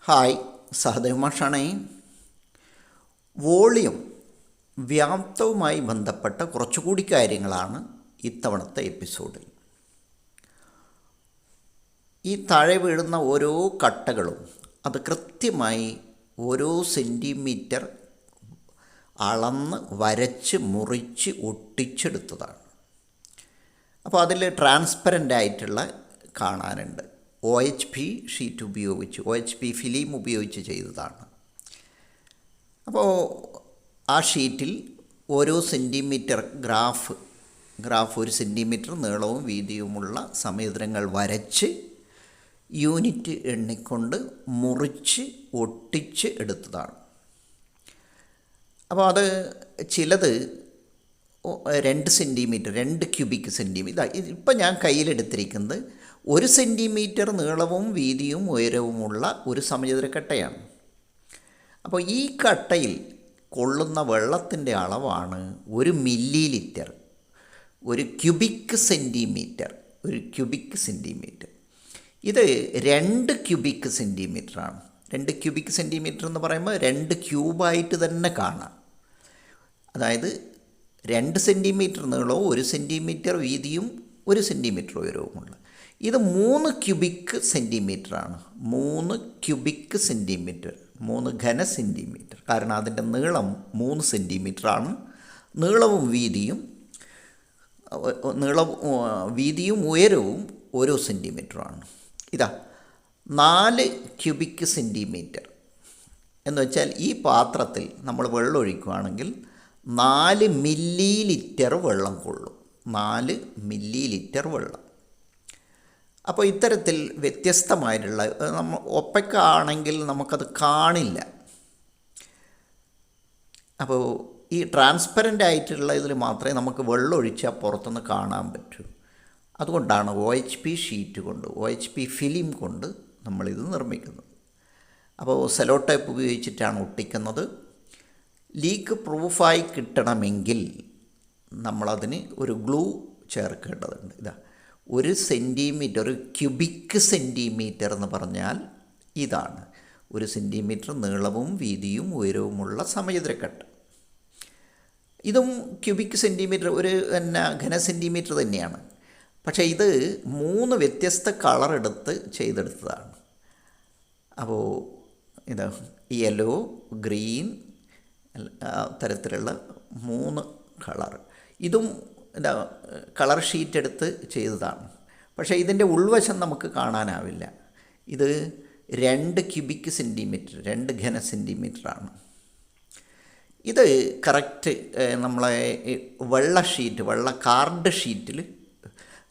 Hi, Sahadev മാഷാണേ. Volume വ്യാപ്തവുമായി ബന്ധപ്പെട്ട കുറച്ചുകൂടി കാര്യങ്ങളാണ് ഇത്തവണത്തെ എപ്പിസോഡിൽ. ഈ താഴെ വീഴുന്ന ഓരോ കട്ടകളും അത് കൃത്യമായി ഓരോ സെൻറ്റിമീറ്റർ അളന്ന് വരച്ച് മുറിച്ച് ഒട്ടിച്ചെടുത്തതാണ്. അപ്പോൾ അതിൽ ട്രാൻസ്പെറൻ്റ് ആയിട്ടുള്ള കാണാനുണ്ട്. OHP ഷീറ്റ് ഉപയോഗിച്ച് OHP ഫിലിം ഉപയോഗിച്ച് ചെയ്തതാണ്. അപ്പോൾ ആ ഷീറ്റിൽ ഓരോ സെൻറ്റിമീറ്റർ ഗ്രാഫ് 1 സെൻറ്റിമീറ്റർ നീളവും വീതിയുമുള്ള സമചതുരങ്ങൾ വരച്ച് യൂണിറ്റ് എണ്ണിക്കൊണ്ട് മുറിച്ച് ഒട്ടിച്ച് എടുത്തതാണ്. അപ്പോൾ അത് ചിലത് 2 സെൻറ്റിമീറ്റർ 2 ക്യൂബിക് സെൻറ്റിമീറ്റർ. ഇപ്പം ഞാൻ കയ്യിലെടുത്തിരിക്കുന്നത് 1 സെൻറ്റിമീറ്റർ നീളവും വീതിയും ഉയരവുമുള്ള ഒരു സമചതുരക്കട്ടയാണ്. അപ്പോൾ ഈ കട്ടയിൽ കൊള്ളുന്ന വെള്ളത്തിൻ്റെ അളവാണ് 1 മില്ലി ലിറ്റർ. 1 ക്യൂബിക് സെൻറ്റിമീറ്റർ ഇത് 2 ക്യൂബിക് സെൻറ്റിമീറ്ററാണ്. 2 ക്യൂബിക് സെൻറ്റിമീറ്റർ എന്ന് പറയുമ്പോൾ 2 ക്യൂബായിട്ട് തന്നെ കാണാം. അതായത് 2 സെൻറ്റിമീറ്റർ നീളവും 1 സെൻറ്റിമീറ്റർ വീതിയും 1 സെൻറ്റിമീറ്റർ ഉയരവുമുള്ള ഇത് 3 ക്യൂബിക് സെൻറ്റിമീറ്ററാണ്. 3 ക്യൂബിക് സെൻറ്റിമീറ്റർ, 3 ഘന സെൻറ്റിമീറ്റർ. കാരണം അതിൻ്റെ നീളം 3 സെൻറ്റിമീറ്ററാണ്. നീളവും വീതിയും ഉയരവും ഓരോ സെൻറ്റിമീറ്ററാണ്. ഇതാ 4 ക്യൂബിക് സെൻറ്റിമീറ്റർ എന്ന് വെച്ചാൽ ഈ പാത്രത്തിൽ നമ്മൾ വെള്ളം ഒഴിക്കുകയാണെങ്കിൽ 4 മില്ലി ലിറ്റർ വെള്ളം കൊള്ളും. 4 മില്ലി ലിറ്റർ വെള്ളം. അപ്പോൾ ഇത്തരത്തിൽ വ്യത്യസ്തമായിട്ടുള്ള ഒപ്പയ്ക്ക ആണെങ്കിൽ നമുക്കത് കാണില്ല. അപ്പോൾ ഈ ട്രാൻസ്പെറൻ്റ് ആയിട്ടുള്ള ഇതിൽ മാത്രമേ നമുക്ക് വെള്ളം ഒഴിച്ചാൽ പുറത്തുനിന്ന് കാണാൻ പറ്റൂ. അതുകൊണ്ടാണ് OHP ഷീറ്റ് കൊണ്ട് OHP ഫിലിം കൊണ്ട് നമ്മളിത് നിർമ്മിക്കുന്നത്. അപ്പോൾ സെലോ ടേപ്പ് ഉപയോഗിച്ചിട്ടാണ് ഒട്ടിക്കുന്നത്. ലീക്ക് പ്രൂഫായി കിട്ടണമെങ്കിൽ നമ്മളതിന് ഒരു ഗ്ലൂ ചേർക്കേണ്ടതുണ്ട്. ഇതാ 1 സെൻറ്റിമീറ്റർ, 1 ക്യൂബിക് സെൻറ്റിമീറ്റർ എന്ന് പറഞ്ഞാൽ ഇതാണ് 1 സെൻറ്റിമീറ്റർ നീളവും വീതിയും ഉയരവുമുള്ള സമചതുരക്കട്ട. ഇതും ക്യൂബിക് സെൻറ്റിമീറ്റർ, ഒരു ഘന സെൻറ്റിമീറ്റർ തന്നെയാണ്. പക്ഷേ ഇത് 3 വ്യത്യസ്ത കളർ എടുത്ത് ചെയ്തെടുത്തതാണ്. അപ്പോൾ ഇത് യെല്ലോ, ഗ്രീൻ തരത്തിലുള്ള 3 കളർ. ഇതും കളർ ഷീറ്റ് എടുത്ത് ചെയ്തതാണ്. പക്ഷേ ഇതിൻ്റെ ഉൾവശം നമുക്ക് കാണാനാവില്ല. ഇത് 2 ക്യൂബിക് സെൻറ്റിമീറ്റർ, 2 ഘന സെൻറ്റിമീറ്ററാണ്. ഇത് കറക്റ്റ് നമ്മളെ വെള്ള കാർഡ് ഷീറ്റിൽ,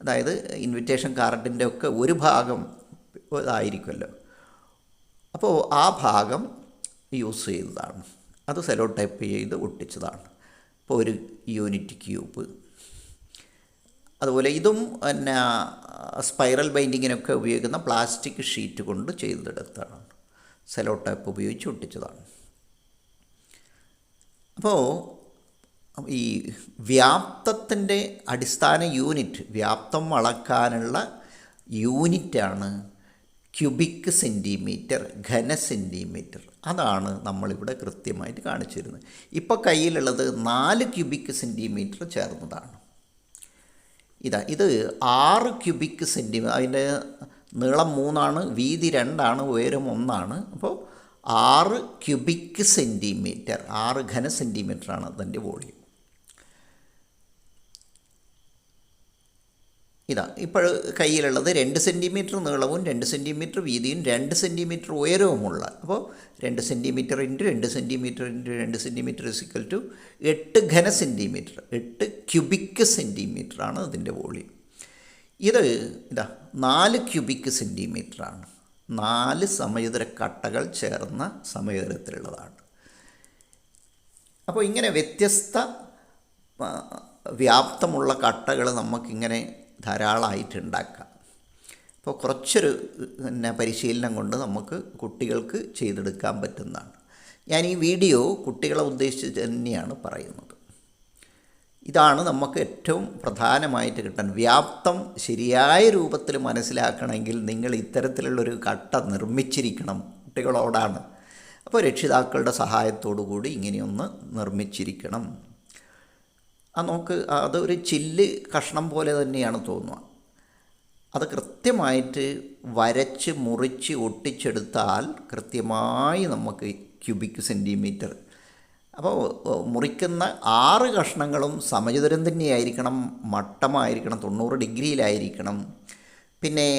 അതായത് ഇൻവിറ്റേഷൻ കാർഡിൻ്റെ ഒക്കെ ഒരു ഭാഗം ഇതായിരിക്കുമല്ലോ, അപ്പോൾ ആ ഭാഗം യൂസ് ചെയ്തതാണ്. അത് സെലോ ടൈപ്പ് ചെയ്ത് ഒട്ടിച്ചതാണ്. ഇപ്പോൾ 1 യൂണിറ്റ് ക്യൂബ്. അതുപോലെ ഇതും സ്പൈറൽ ബൈൻഡിങ്ങിനൊക്കെ ഉപയോഗിക്കുന്ന പ്ലാസ്റ്റിക് ഷീറ്റ് കൊണ്ട് ചെയ്തെടുത്തതാണ്. സെലോ ടൈപ്പ് ഉപയോഗിച്ച് ഒട്ടിച്ചതാണ്. അപ്പോൾ ഈ വ്യാപ്തത്തിൻ്റെ അടിസ്ഥാന യൂണിറ്റ്, വ്യാപ്തം അളക്കാനുള്ള യൂണിറ്റാണ് ക്യൂബിക് സെൻറ്റിമീറ്റർ, ഘന സെൻറ്റിമീറ്റർ. അതാണ് നമ്മളിവിടെ കൃത്യമായിട്ട് കാണിച്ചു തരുന്നത്. ഇപ്പോൾ കയ്യിലുള്ളത് 4 ക്യൂബിക് സെൻറ്റിമീറ്റർ ചേർന്നതാണ്. ഇത് 6 ക്യൂബിക് സെൻറ്റിമീറ്റർ. അതിൻ്റെ നീളം 3 ആണ്, വീതി 2 ആണ്, ഉയരം 1 ആണ്. അപ്പോൾ 6 ക്യൂബിക് സെൻറ്റിമീറ്റർ, 6 ഘന സെൻറ്റിമീറ്ററാണ് അതിൻ്റെ വോളിയം. ഇപ്പോൾ കയ്യിലുള്ളത് 2 സെൻറ്റിമീറ്റർ നീളവും 2 സെൻറ്റിമീറ്റർ വീതിയും 2 സെൻറ്റിമീറ്റർ ഉയരവുമുള്ള, അപ്പോൾ 2 centimetre into 2 centimetre into 2 centimetre is equal to 8 ഘന സെൻറ്റിമീറ്റർ, 8 ക്യൂബിക് സെൻറ്റിമീറ്ററാണ് അതിൻ്റെ വോളിയം. ഇത് 4 ക്യൂബിക് സെൻറ്റിമീറ്ററാണ്. 4 സമചതുര കട്ടകൾ ചേർന്ന സമചതുരത്തിലുള്ളതാണ്. അപ്പോൾ ഇങ്ങനെ വ്യത്യസ്ത വ്യാപ്തമുള്ള കട്ടകൾ നമുക്കിങ്ങനെ ധാരാളമായിട്ട് ഉണ്ടാക്കാം. അപ്പോൾ കുറച്ചൊരു പരിശീലനം കൊണ്ട് നമുക്ക് കുട്ടികൾക്ക് ചെയ്തെടുക്കാൻ പറ്റുന്നതാണ്. ഞാൻ ഈ വീഡിയോ കുട്ടികളെ ഉദ്ദേശിച്ച് തന്നെയാണ് പറയുന്നത്. ഇതാണ് നമുക്ക് ഏറ്റവും പ്രധാനമായിട്ട് കിട്ടാൻ. വ്യാപ്തം ശരിയായ രൂപത്തിൽ മനസ്സിലാക്കണമെങ്കിൽ നിങ്ങൾ ഇത്തരത്തിലുള്ളൊരു കട്ട നിർമ്മിച്ചിരിക്കണം കുട്ടികളോടാണ്. അപ്പോൾ രക്ഷിതാക്കളുടെ സഹായത്തോടു കൂടി ഇങ്ങനെയൊന്ന് നിർമ്മിച്ചിരിക്കണം. നോക്ക്, അതൊരു ചില്ല് കഷ്ണം പോലെ തന്നെയാണ് തോന്നുക. അത് കൃത്യമായിട്ട് വരച്ച് മുറിച്ച് ഒട്ടിച്ചെടുത്താൽ കൃത്യമായി നമുക്ക് ക്യൂബിക് സെൻറ്റിമീറ്റർ. അപ്പോൾ മുറിക്കുന്ന 6 കഷ്ണങ്ങളും സമചതുരം തന്നെയായിരിക്കണം, മട്ടമായിരിക്കണം, 90 ഡിഗ്രിയിലായിരിക്കണം. പിന്നെ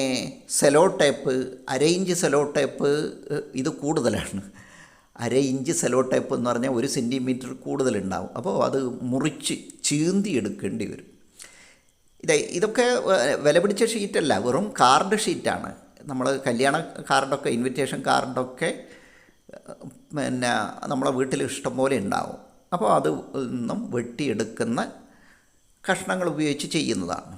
sello tape, 1/2 inch sello tape ഇത് കൂടുതലാണ്. 1/2 ഇഞ്ച് സെലോ ടേപ്പ് എന്ന് പറഞ്ഞാൽ 1 സെൻറ്റിമീറ്റർ കൂടുതലുണ്ടാവും. അപ്പോൾ അത് മുറിച്ച് ചീന്തി എടുക്കേണ്ടി വരും. ഇതൊക്കെ വില പിടിച്ച ഷീറ്റല്ല, വെറും കാർഡ് ഷീറ്റാണ്. നമ്മൾ കല്യാണ കാർഡൊക്കെ, ഇൻവിറ്റേഷൻ കാർഡൊക്കെ പിന്നെ നമ്മളെ വീട്ടിൽ ഇഷ്ടം പോലെ ഉണ്ടാവും. അപ്പോൾ അത് നിന്നും വെട്ടിയെടുക്കുന്ന കഷ്ണങ്ങൾ ഉപയോഗിച്ച് ചെയ്യുന്നതാണ്.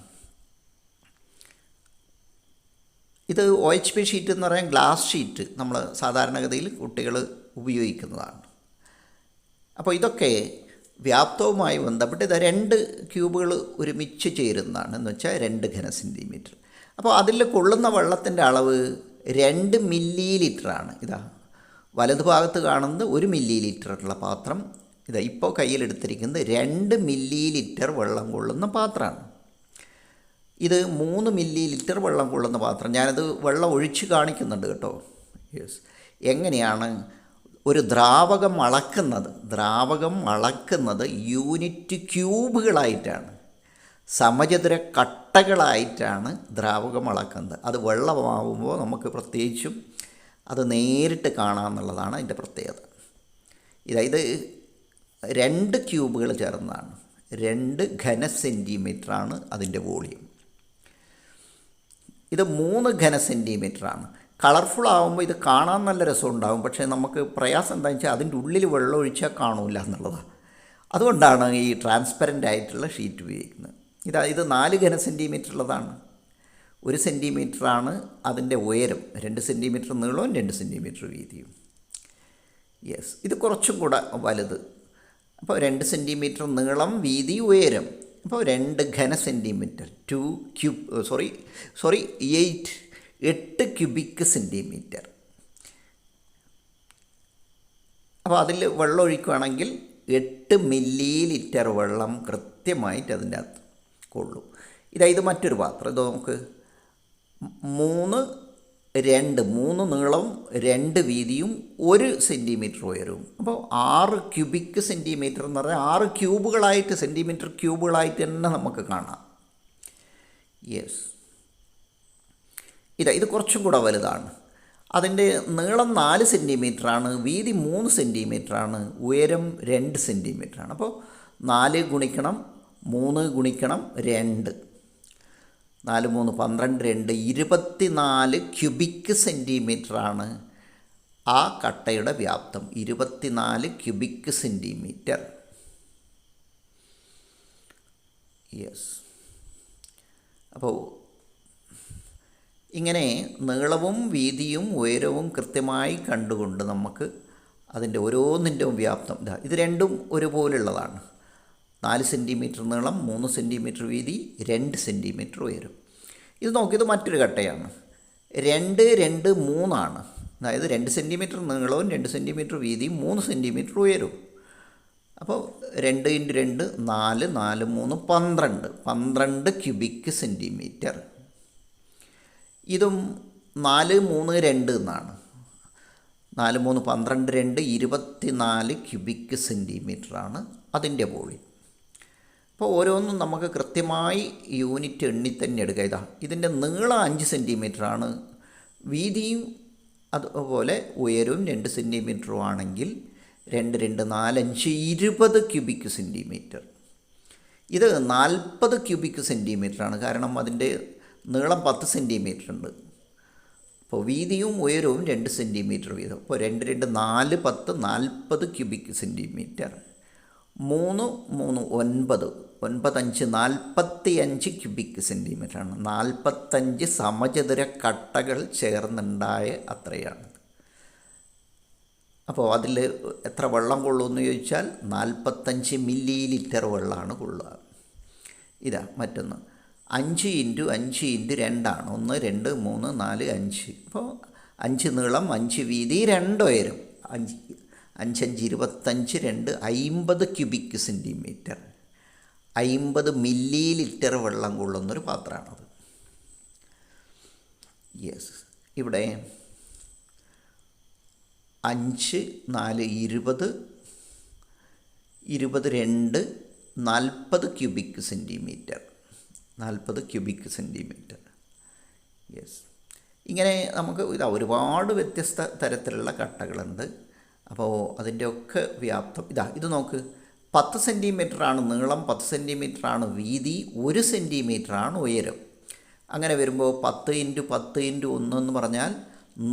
ഇത് OHP ഷീറ്റ് എന്ന് പറയാൻ ഗ്ലാസ് ഷീറ്റ് നമ്മൾ സാധാരണഗതിയിൽ കുട്ടികൾ ഉപയോഗിക്കുന്നതാണ്. അപ്പോൾ ഇതൊക്കെ വ്യാപ്തവുമായി ബന്ധപ്പെട്ട് ഇത് 2 ക്യൂബുകൾ ഒരുമിച്ച് ചേരുന്നതാണ്, എന്ന് വെച്ചാൽ 2 ഘന സെൻറ്റിമീറ്റർ. അപ്പോൾ അതിൽ കൊള്ളുന്ന വെള്ളത്തിൻ്റെ അളവ് 2 മില്ലി ലിറ്ററാണ്. വലതുഭാഗത്ത് കാണുന്നത് 1 മില്ലി ലിറ്ററുള്ള പാത്രം. ഇപ്പോൾ കയ്യിലെടുത്തിരിക്കുന്നത് 2 മില്ലി ലിറ്റർ വെള്ളം കൊള്ളുന്ന പാത്രമാണ്. ഇത് 3 മില്ലി ലിറ്റർ വെള്ളം കൊള്ളുന്ന പാത്രം. ഞാനത് വെള്ളം ഒഴിച്ച് കാണിക്കുന്നുണ്ട് കേട്ടോ. എങ്ങനെയാണ് ഒരു ദ്രാവകം അളക്കുന്നത് യൂണിറ്റ് ക്യൂബുകളായിട്ടാണ്, സമചതുര കട്ടകളായിട്ടാണ് ദ്രാവകം അളക്കുന്നത്. അത് വെള്ളമാവുമ്പോൾ നമുക്ക് പ്രത്യേകിച്ചും അത് നേരിട്ട് കാണാമെന്നുള്ളതാണ് അതിൻ്റെ പ്രത്യേകത. ഇത് 2 ക്യൂബുകൾ ചേർന്നതാണ്. 2 ഘന സെൻറ്റിമീറ്ററാണ് അതിൻ്റെ വോളിയം. ഇത് 3 ഘന സെൻറ്റിമീറ്ററാണ്. കളർഫുൾ ആകുമ്പോൾ ഇത് കാണാൻ നല്ല രസമുണ്ടാകും. പക്ഷേ നമുക്ക് പ്രയാസം എന്താണെന്ന് വെച്ചാൽ അതിൻ്റെ ഉള്ളിൽ വെള്ളം ഒഴിച്ചാൽ കാണില്ല എന്നുള്ളതാണ്. അതുകൊണ്ടാണ് ഈ ട്രാൻസ്പെറൻ്റ് ആയിട്ടുള്ള ഷീറ്റ് ഉപയോഗിക്കുന്നത്. ഇത് 4 ഘന സെൻറ്റിമീറ്റർ ഉള്ളതാണ്. 1 സെൻറ്റിമീറ്ററാണ് അതിൻ്റെ ഉയരം, 2 സെൻറ്റിമീറ്റർ നീളവും 2 സെൻറ്റിമീറ്റർ വീതിയും. ഇത് കുറച്ചും കൂടെ വലുത്. അപ്പോൾ 2 സെൻറ്റിമീറ്റർ നീളം, വീതി, ഉയരം. അപ്പോൾ 2 ഘന സെൻറ്റിമീറ്റർ 8 ക്യൂബിക് സെൻറ്റിമീറ്റർ. അപ്പോൾ അതിൽ വെള്ളം ഒഴിക്കുകയാണെങ്കിൽ 8 മില്ലി ലിറ്റർ വെള്ളം കൃത്യമായിട്ട് അതിൻ്റെ അകത്ത് കൊള്ളും. ഇത് മറ്റൊരു പാത്രം. ഇത് നമുക്ക് 3 നീളവും 2 വീതിയും 1 സെൻറ്റിമീറ്റർ ഉയരവും. അപ്പോൾ 6 ക്യൂബിക് സെൻറ്റിമീറ്റർ എന്ന് പറഞ്ഞാൽ 6 ക്യൂബുകളായിട്ട്, സെൻറ്റിമീറ്റർ ക്യൂബുകളായിട്ട് തന്നെ നമുക്ക് കാണാം. ഇത് കുറച്ചും കൂടെ വലുതാണ്. അതിൻ്റെ നീളം 4 സെൻറ്റിമീറ്ററാണ്, വീതി 3 സെൻറ്റിമീറ്ററാണ്, ഉയരം 2 സെൻറ്റിമീറ്ററാണ്. അപ്പോൾ 4 ഗുണിക്കണം 3 ഗുണിക്കണം 2, 4 3 12 2 24 ക്യൂബിക് സെൻറ്റിമീറ്ററാണ് ആ കട്ടയുടെ വ്യാപ്തം. 24 ക്യൂബിക് സെൻറ്റിമീറ്റർ. അപ്പോൾ ഇങ്ങനെ നീളവും വീതിയും ഉയരവും കൃത്യമായി കണ്ടുകൊണ്ട് നമുക്ക് അതിൻ്റെ ഓരോന്നിൻ്റെയും വ്യാപ്തം, ഇത് രണ്ടും ഒരുപോലുള്ളതാണ്. 4 സെൻറ്റിമീറ്റർ നീളം, 3 സെൻറ്റിമീറ്റർ വീതി, 2 സെൻറ്റിമീറ്റർ ഉയരം. ഇത് നോക്കിയത് മറ്റൊരു കട്ടയാണ്. 2 2 3 ആണ്. അതായത് 2 സെൻറ്റിമീറ്റർ നീളവും 2 സെൻറ്റിമീറ്റർ വീതിയും 3 സെൻറ്റിമീറ്റർ ഉയരവും. അപ്പോൾ 2 × 2 4, 4 3 12 ക്യൂബിക് സെൻറ്റിമീറ്റർ. ഇതും 4 3 2 എന്നാണ്. 4 3 12 2 24 ക്യൂബിക് സെൻറ്റിമീറ്ററാണ് അതിൻ്റെ വോളിയം. അപ്പോൾ ഓരോന്നും നമുക്ക് കൃത്യമായി യൂണിറ്റ് എണ്ണി തന്നെ എടുക്കുക. ഇതിൻ്റെ നീളം 5 സെൻറ്റിമീറ്ററാണ്, വീതിയും അതുപോലെ ഉയരവും 2 സെൻറ്റിമീറ്ററും ആണെങ്കിൽ 2 2 4 5 20 ക്യൂബിക് സെൻറ്റിമീറ്റർ. ഇത് 40 ക്യൂബിക് സെൻറ്റിമീറ്ററാണ്, കാരണം അതിൻ്റെ നീളം 10 സെൻറ്റിമീറ്റർ ഉണ്ട്. അപ്പോൾ വീതിയും ഉയരവും 2 സെൻറ്റിമീറ്റർ വീതം. അപ്പോൾ 2 2 4 10 40 ക്യൂബിക് സെൻറ്റിമീറ്റർ. 3 3 9 9 5 45 ക്യൂബിക് സെൻറ്റിമീറ്ററാണ്. 45 സമചതുര കട്ടകൾ ചേർന്നുണ്ടായ അത്രയാണ്. അപ്പോൾ അതിൽ എത്ര വെള്ളം കൊള്ളുമെന്ന് ചോദിച്ചാൽ 45 മില്ലി ലിറ്റർ വെള്ളമാണ് കൊള്ളുക. മറ്റൊന്ന് 5 × 5 × 2 ആണ്. 1 2 3 4 5. അപ്പോൾ 5 നീളം, 5 വീതി, 2 ഉയരം. 5 5 5 25, 2 50 ക്യൂബിക് സെൻറ്റിമീറ്റർ. 50 മില്ലി ലിറ്റർ വെള്ളം കൊള്ളുന്നൊരു പാത്രമാണത്. യെസ്, ഇവിടെ 5 4 20, 22 40 cubic centimetre. 40 cubic centimetre. Yes, ഇങ്ങനെ നമുക്ക് ഒരുപാട് വ്യത്യസ്ത തരത്തിലുള്ള കട്ടകളുണ്ട്. അപ്പോൾ അതിൻ്റെയൊക്കെ വ്യാപ്തം ഇത് നോക്ക്. 10 സെൻറ്റിമീറ്ററാണ് നീളം, 10 സെൻറ്റിമീറ്ററാണ് വീതി, 1 സെൻറ്റിമീറ്ററാണ് ഉയരം. അങ്ങനെ വരുമ്പോൾ 10 × 10 × 1 എന്ന് പറഞ്ഞാൽ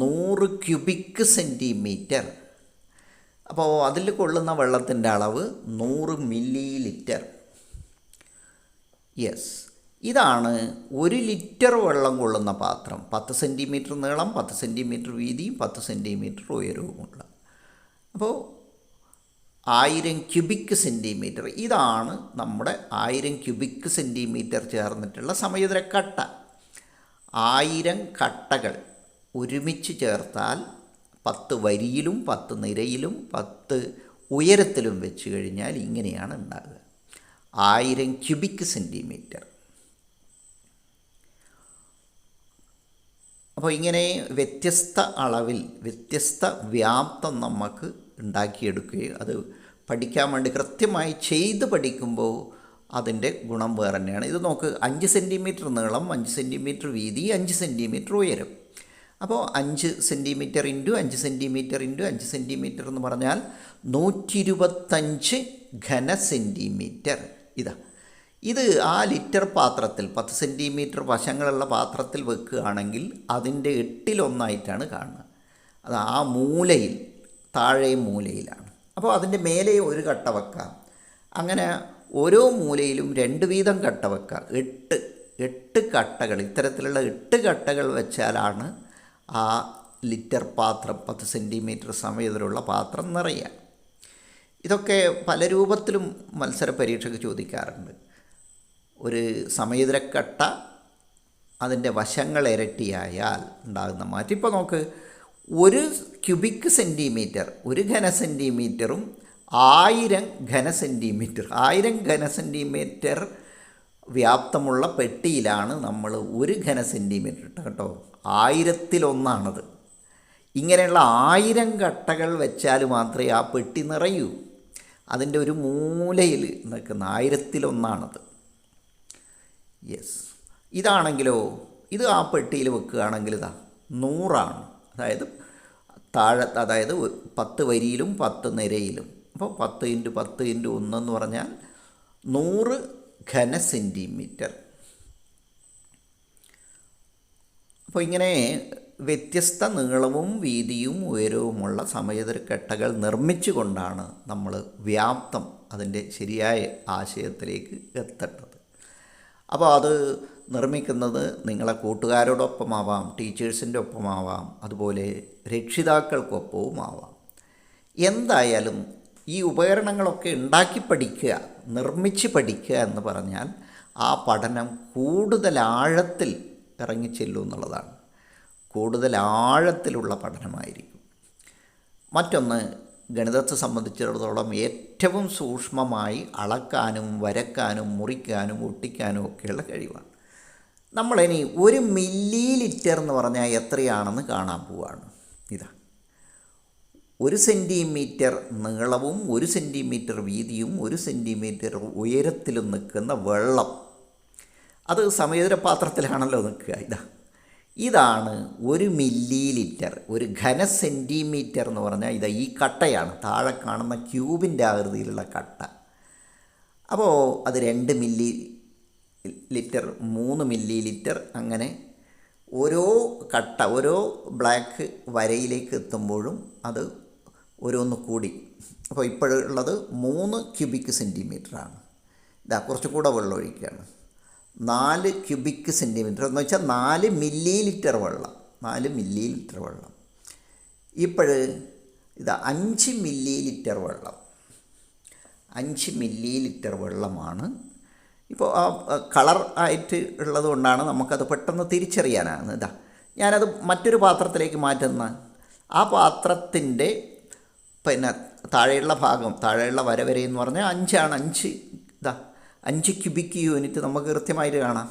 100 ക്യൂബിക് സെൻറ്റിമീറ്റർ. അപ്പോൾ അതിൽ കൊള്ളുന്ന വെള്ളത്തിൻ്റെ അളവ് 100 മില്ലി ലിറ്റർ. യെസ്, ഇതാണ് 1 ലിറ്റർ വെള്ളം കൊള്ളുന്ന പാത്രം. 10 സെൻറ്റിമീറ്റർ നീളം, 10 സെൻറ്റിമീറ്റർ വീതിയും, 10 സെൻറ്റിമീറ്റർ ഉയരവുമുള്ള. അപ്പോൾ 1000 ക്യൂബിക് സെൻറ്റിമീറ്റർ. ഇതാണ് നമ്മുടെ 1000 ക്യൂബിക് സെൻറ്റിമീറ്റർ ചേർന്നിട്ടുള്ള സമയുതര കട്ട. 1000 കട്ടകൾ ഒരുമിച്ച് ചേർത്താൽ 10 വരിയിലും 10 നിരയിലും 10 ഉയരത്തിലും വെച്ച് കഴിഞ്ഞാൽ ഇങ്ങനെയാണ് ഉണ്ടാകുക. 1000 ക്യൂബിക് സെൻറ്റിമീറ്റർ. അപ്പോൾ ഇങ്ങനെ വ്യത്യസ്ത അളവിൽ വ്യത്യസ്ത വ്യാപ്തം നമുക്ക് ഉണ്ടാക്കിയെടുക്കുകയും അത് പഠിക്കാൻ വേണ്ടി കൃത്യമായി ചെയ്ത് പഠിക്കുമ്പോൾ അതിൻ്റെ ഗുണം വേറെ തന്നെയാണ്. ഇത് നോക്ക്, 5 സെൻറ്റിമീറ്റർ നീളം, 5 സെൻറ്റിമീറ്റർ വീതി, 5 സെൻറ്റിമീറ്റർ ഉയരം. അപ്പോൾ 5 centimetre into 5 centimetre into 5 centimetre എന്ന് പറഞ്ഞാൽ 125 ഘന സെൻറ്റിമീറ്റർ. ഇത് ആ ലിറ്റർ പാത്രത്തിൽ 10 സെൻറ്റിമീറ്റർ വശങ്ങളുള്ള പാത്രത്തിൽ വെക്കുകയാണെങ്കിൽ അതിൻ്റെ 8/1 കാണുക. അത് ആ മൂലയിൽ, താഴെ മൂലയിലാണ്. അപ്പോൾ അതിൻ്റെ മേലെ ഒരു കട്ട വെക്കാം. അങ്ങനെ ഓരോ മൂലയിലും 2 വീതം കട്ട വെക്കാം. 8 കട്ടകൾ, ഇത്തരത്തിലുള്ള 8 കട്ടകൾ വെച്ചാലാണ് ആ ലിറ്റർ പാത്രം, 10 സെൻറ്റിമീറ്റർ സമയത്തിലുള്ള പാത്രം നിറയുക. ഇതൊക്കെ പല രൂപത്തിലും മത്സര പരീക്ഷയ്ക്ക് ചോദിക്കാറുണ്ട്. ഒരു സമയുതരക്കട്ട അതിൻ്റെ വശങ്ങൾ ഇരട്ടിയായാൽ ഉണ്ടാകുന്ന മാറ്റം. ഇപ്പോൾ നോക്ക്, 1 ക്യൂബിക് സെൻറ്റിമീറ്റർ, 1 ഘന സെൻറ്റിമീറ്ററും 1000 ഘന സെൻറ്റിമീറ്റർ, 1000 ഘന സെൻറ്റിമീറ്റർ വ്യാപ്തമുള്ള പെട്ടിയിലാണ് നമ്മൾ 1 ഘന സെൻറ്റിമീറ്റർ ഇട്ട കേട്ടോ. 1000/1. ഇങ്ങനെയുള്ള 1000 കട്ടകൾ വെച്ചാൽ മാത്രമേ ആ പെട്ടി നിറയൂ. അതിൻ്റെ ഒരു മൂലയിൽ നിൽക്കുന്ന 1000/1. യെസ്, ഇതാണെങ്കിലോ, ഇത് ആ പെട്ടിയിൽ വെക്കുകയാണെങ്കിൽ 100 അതായത് 10 വരിയിലും 10 നിരയിലും. അപ്പോൾ 10 × 10 × 1 എന്ന് പറഞ്ഞാൽ 100 ഘന സെൻറ്റിമീറ്റർ. അപ്പോൾ ഇങ്ങനെ വ്യത്യസ്ത നീളവും വീതിയും ഉയരവുമുള്ള സമയുതര കട്ടകൾ നിർമ്മിച്ചു കൊണ്ടാണ് നമ്മൾ വ്യാപ്തം, അതിൻ്റെ ശരിയായ ആശയത്തിലേക്ക് എത്തേണ്ടത്. അപ്പോൾ അത് നിർമ്മിക്കുന്നത് നിങ്ങളെ കൂട്ടുകാരോടൊപ്പമാവാം, ടീച്ചേഴ്സിൻ്റെ ഒപ്പമാവാം, അതുപോലെ രക്ഷിതാക്കൾക്കൊപ്പവും ആവാം. എന്തായാലും ഈ ഉപകരണങ്ങളൊക്കെ ഉണ്ടാക്കി പഠിക്കുക, നിർമ്മിച്ച് പഠിക്കുക എന്ന് പറഞ്ഞാൽ ആ പഠനം കൂടുതൽ ആഴത്തിൽ ഇറങ്ങിച്ചെല്ലും എന്നുള്ളതാണ്. കൂടുതൽ ആഴത്തിലുള്ള പഠനമായിരിക്കും. മറ്റൊന്ന്, ഗണിതത്തെ സംബന്ധിച്ചിടത്തോളം ഏറ്റവും സൂക്ഷ്മമായി അളക്കാനും വരക്കാനും മുറിക്കാനും ഒട്ടിക്കാനും ഒക്കെയുള്ള കഴിവാണ്. നമ്മളിനി 1 മില്ലി ലിറ്റർ എന്ന് പറഞ്ഞാൽ എത്രയാണെന്ന് കാണാൻ പോവുകയാണ്. 1 സെൻറ്റിമീറ്റർ നീളവും 1 സെൻറ്റിമീറ്റർ വീതിയും 1 സെൻറ്റിമീറ്റർ ഉയരത്തിലും നിൽക്കുന്ന വെള്ളം, അത് സമയുതര പാത്രത്തിലാണല്ലോ നിൽക്കുക. ഇതാണ് 1 മില്ലി ലിറ്റർ. 1 ഘന സെൻറ്റിമീറ്റർ എന്ന് പറഞ്ഞാൽ ഈ കട്ടയാണ്, താഴെ കാണുന്ന ക്യൂബിൻ്റെ ആകൃതിയിലുള്ള കട്ട. അപ്പോൾ അത് 2 മില്ലി ലിറ്റർ, 3 മില്ലി ലിറ്റർ, അങ്ങനെ ഓരോ കട്ട, ഓരോ ബ്ലാക്ക് വരയിലേക്ക് എത്തുമ്പോഴും അത് ഓരോന്ന് കൂടി. അപ്പോൾ ഇപ്പോഴുള്ളത് 3 ക്യൂബിക് സെൻറ്റിമീറ്ററാണ്. കുറച്ചുകൂടെ വെള്ളം ഒഴിക്കുകയാണ്. 4 ക്യൂബിക് സെൻറ്റിമീറ്റർ എന്ന് വെച്ചാൽ 4 മില്ലി ലിറ്റർ വെള്ളം. 4 മില്ലി ലിറ്റർ വെള്ളം. ഇപ്പോൾ 5 മില്ലി ലിറ്റർ വെള്ളം. 5 മില്ലി ലിറ്റർ വെള്ളമാണ്. ഇപ്പോൾ ആ കളർ ആയിട്ട് ഉള്ളത് കൊണ്ടാണ് നമുക്കത് പെട്ടെന്ന് തിരിച്ചറിയാനാണ്. ഞാനത് മറ്റൊരു പാത്രത്തിലേക്ക് മാറ്റുന്ന ആ പാത്രത്തിൻ്റെ പിന്നെ താഴെയുള്ള ഭാഗം, താഴെയുള്ള വര എന്ന് പറഞ്ഞാൽ 5 ഇതാ 5 ക്യൂബിക് യൂണിറ്റ് നമുക്ക് കൃത്യമായിട്ട് കാണാം.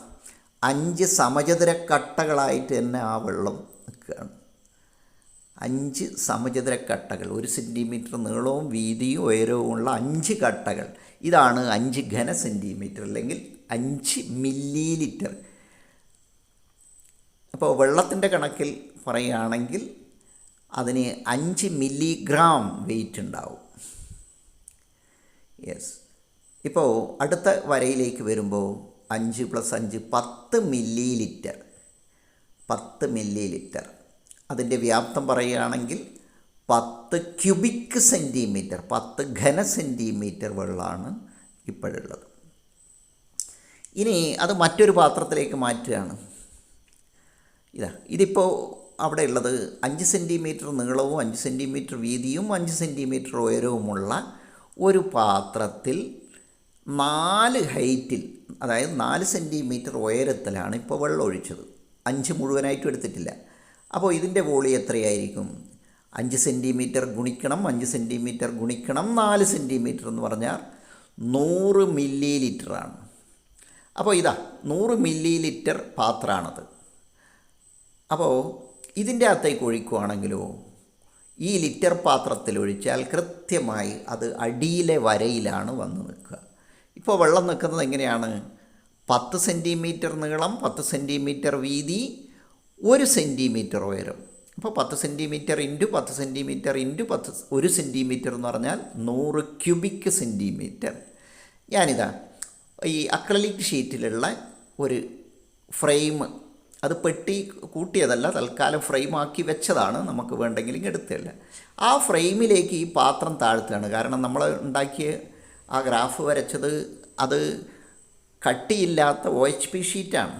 5 സമചതുര കട്ടകളായിട്ട് തന്നെ ആ വെള്ളം നിൽക്കുകയാണ്. 5 സമചതുര കട്ടകൾ, 1 സെൻറ്റിമീറ്റർ നീളവും വീതിയും ഉയരവുമുള്ള 5 കട്ടകൾ. ഇതാണ് 5 ഘന സെൻറ്റിമീറ്റർ അല്ലെങ്കിൽ 5 മില്ലി ലിറ്റർ. അപ്പോൾ വെള്ളത്തിൻ്റെ കണക്കിൽ പറയുകയാണെങ്കിൽ അതിന് 5 മില്ലിഗ്രാം വെയിറ്റ് ഉണ്ടാവും. യെസ്. ഇപ്പോൾ അടുത്ത വരയിലേക്ക് വരുമ്പോൾ 5 + 5 10 മില്ലി ലിറ്റർ. 10 milli litre. അതിൻ്റെ വ്യാപ്തം പറയുകയാണെങ്കിൽ 10 ക്യൂബിക് സെൻറ്റിമീറ്റർ, 10 ഘന സെൻറ്റിമീറ്റർ വെള്ളമാണ് ഇപ്പോഴുള്ളത്. ഇനി അത് മറ്റൊരു പാത്രത്തിലേക്ക് മാറ്റുകയാണ്. ഇതിപ്പോൾ അവിടെ ഉള്ളത് 5 സെൻറ്റിമീറ്റർ നീളവും 5 സെൻറ്റിമീറ്റർ വീതിയും 5 സെൻറ്റിമീറ്റർ ഉയരവുമുള്ള ഒരു പാത്രത്തിൽ 4 ഹൈറ്റിൽ, അതായത് 4 സെൻറ്റിമീറ്റർ ഉയരത്തിലാണ് ഇപ്പോൾ വെള്ളം ഒഴിച്ചത്. 5 മുഴുവനായിട്ടും എടുത്തിട്ടില്ല. അപ്പോൾ ഇതിൻ്റെ വോളിയം എത്രയായിരിക്കും? 5 സെൻറ്റിമീറ്റർ ഗുണിക്കണം 5 സെൻറ്റിമീറ്റർ ഗുണിക്കണം 4 സെൻറ്റിമീറ്റർ എന്ന് പറഞ്ഞാൽ 100 മില്ലി ലിറ്ററാണ്. അപ്പോൾ 100 മില്ലി ലിറ്റർ പാത്രമാണത്. അപ്പോൾ ഇതിൻ്റെ അകത്തേക്ക് ഒഴിക്കുകയാണെങ്കിലോ, ഈ ലിറ്റർ പാത്രത്തിൽ ഒഴിച്ചാൽ കൃത്യമായി അത് അടിയിലെ വരയിലാണ് വന്ന് നിൽക്കുക. ഇപ്പോൾ വെള്ളം നിൽക്കുന്നത് എങ്ങനെയാണ്? 10 സെൻറ്റിമീറ്റർ നീളം, 10 സെൻറ്റിമീറ്റർ വീതി, 1 സെൻറ്റിമീറ്റർ ഉയരം. അപ്പോൾ 10 centimetre into 10 centimetre into 1 centimetre എന്ന് പറഞ്ഞാൽ 100 ക്യൂബിക് സെൻറ്റിമീറ്റർ. ഞാനിതാ ഈ അക്രലിക് ഷീറ്റിലുള്ള ഒരു ഫ്രെയിം, അത് പെട്ടി കൂട്ടിയതല്ല, തൽക്കാലം ഫ്രെയിമാക്കി വെച്ചതാണ്, നമുക്ക് വേണ്ടെങ്കിലും എടുത്തില്ല. ആ ഫ്രെയിമിലേക്ക് ഈ പാത്രം താഴ്ത്തുകയാണ്. കാരണം നമ്മൾ ഉണ്ടാക്കിയ ആ ഗ്രാഫ് വരച്ചത് അത് കട്ടിയില്ലാത്ത OHP ഷീറ്റാണ്.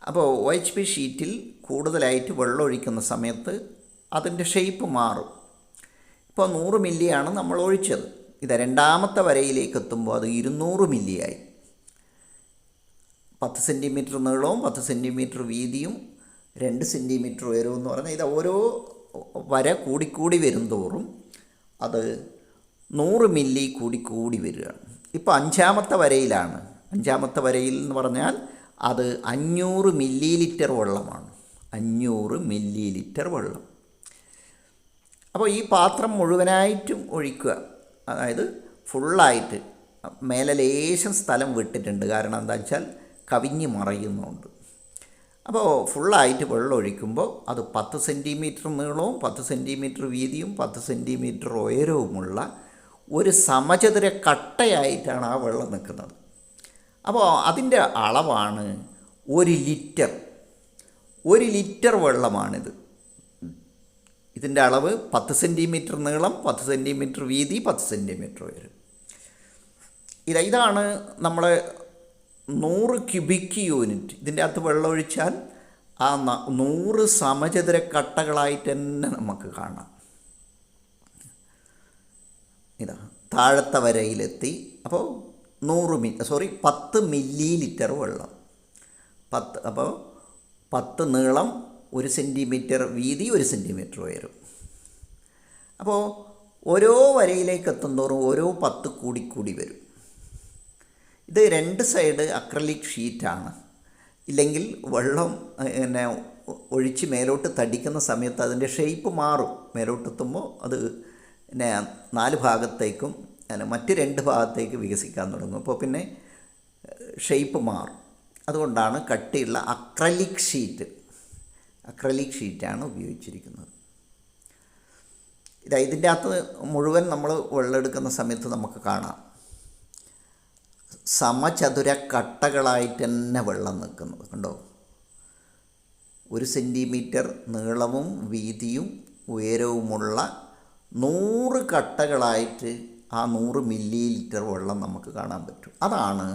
അപ്പോൾ OHP ഷീറ്റിൽ കൂടുതലായിട്ട് വെള്ളം ഒഴിക്കുന്ന സമയത്ത് അതിൻ്റെ ഷേപ്പ് മാറും. ഇപ്പോൾ 100 മില്ലിയാണ് നമ്മൾ ഒഴിച്ചത്. രണ്ടാമത്തെ വരയിലേക്ക് എത്തുമ്പോൾ അത് 200 മില്ലിയായി. 10 സെൻറ്റിമീറ്റർ നീളവും 10 സെൻറ്റിമീറ്റർ വീതിയും 2 സെൻറ്റിമീറ്റർ ഉയരവും എന്ന് പറഞ്ഞാൽ ഓരോ വര കൂടിക്കൂടി വരും തോറും അത് 100 മില്ലി കൂടി വരികയാണ്. ഇപ്പോൾ 5ാമത്തെ വരയിലാണ്. 5ാമത്തെ വരയിൽ എന്ന് പറഞ്ഞാൽ അത് 500 മില്ലി ലിറ്റർ വെള്ളമാണ്. 500 മില്ലി ലിറ്റർ വെള്ളം. അപ്പോൾ ഈ പാത്രം മുഴുവനായിട്ടും ഒഴിക്കുക, അതായത് ഫുള്ളായിട്ട്. മേലെ ലേശം സ്ഥലം വിട്ടിട്ടുണ്ട്, കാരണം എന്താ വെച്ചാൽ കവിഞ്ഞ് മറയുന്നുണ്ട്. അപ്പോൾ ഫുള്ളായിട്ട് വെള്ളം ഒഴിക്കുമ്പോൾ അത് 10 സെൻറ്റിമീറ്റർ നീളവും 10 സെൻറ്റിമീറ്റർ വീതിയും 10 സെൻറ്റിമീറ്റർ ഉയരവുമുള്ള ഒരു സമചതുര കട്ടയായിട്ടാണ് ആ വെള്ളം നിൽക്കുന്നത്. അപ്പോൾ അതിൻ്റെ അളവാണ് 1 ലിറ്റർ. 1 ലിറ്റർ വെള്ളമാണിത്. ഇതിൻ്റെ അളവ് 10 സെൻറ്റിമീറ്റർ നീളം, 10 സെൻറ്റിമീറ്റർ വീതി, 10 സെൻറ്റിമീറ്റർ ഉയരം. ഇതാണ് നമ്മൾ 100 ക്യൂബിക് യൂണിറ്റ്. ഇതിൻ്റെ അകത്ത് വെള്ളം ഒഴിച്ചാൽ ആ 100 സമചതുര കട്ടകളായിട്ട് തന്നെ നമുക്ക് കാണാം. താഴത്തെ വരയിലെത്തി. അപ്പോൾ 10 മില്ലി ലിറ്റർ വെള്ളം. 10, അപ്പോൾ 10 നീളം, 1 സെൻറ്റിമീറ്റർ വീതി, 1 സെൻറ്റിമീറ്റർ ഉയരും. അപ്പോൾ ഓരോ വരയിലേക്ക് എത്തുന്തോറും ഓരോ 10 കൂടി വരും. ഇത് 2 സൈഡ് അക്രലിക് ഷീറ്റാണ്. ഇല്ലെങ്കിൽ വെള്ളം പിന്നെ ഒഴിച്ച് മേലോട്ട് തടിക്കുന്ന സമയത്ത് അതിൻ്റെ ഷേപ്പ് മാറും. മേലോട്ടെത്തുമ്പോൾ അത് പിന്നെ 4 ഭാഗത്തേക്കും മറ്റ് 2 ഭാഗത്തേക്ക് വികസിക്കാൻ തുടങ്ങും. അപ്പോൾ പിന്നെ ഷേപ്പ് മാറും. അതുകൊണ്ടാണ് കട്ടിയുള്ള അക്രലിക് ഷീറ്റാണ് ഉപയോഗിച്ചിരിക്കുന്നത്. ഇതിൻ്റെ അകത്ത് മുഴുവൻ നമ്മൾ വെള്ളം എടുക്കുന്ന സമയത്ത് നമുക്ക് കാണാം സമചതുര കട്ടകളായിട്ട് തന്നെ വെള്ളം നിൽക്കുന്നത് കണ്ടോ. 1 സെൻറ്റിമീറ്റർ നീളവും വീതിയും ഉയരവുമുള്ള 100 കട്ടകളായിട്ട് ആ 100 മില്ലി ലിറ്റർ വെള്ളം നമുക്ക് കാണാൻ പറ്റും. അതാണ്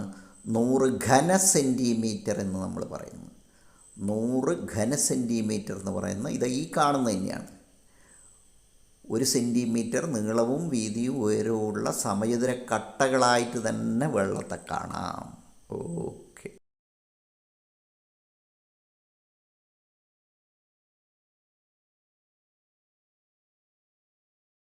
100 ഘന സെൻറ്റിമീറ്റർ എന്ന് നമ്മൾ പറയുന്നത്. 100 ഘന സെൻറ്റിമീറ്റർ എന്ന് പറയുന്നത് ഈ കാണുന്നത് തന്നെയാണ്. 1 സെൻറ്റിമീറ്റർ നീളവും വീതിയും ഉയരവുമുള്ള സമചതുര കട്ടകളായിട്ട് തന്നെ വെള്ളത്തെ കാണാം. ഓക്കെ.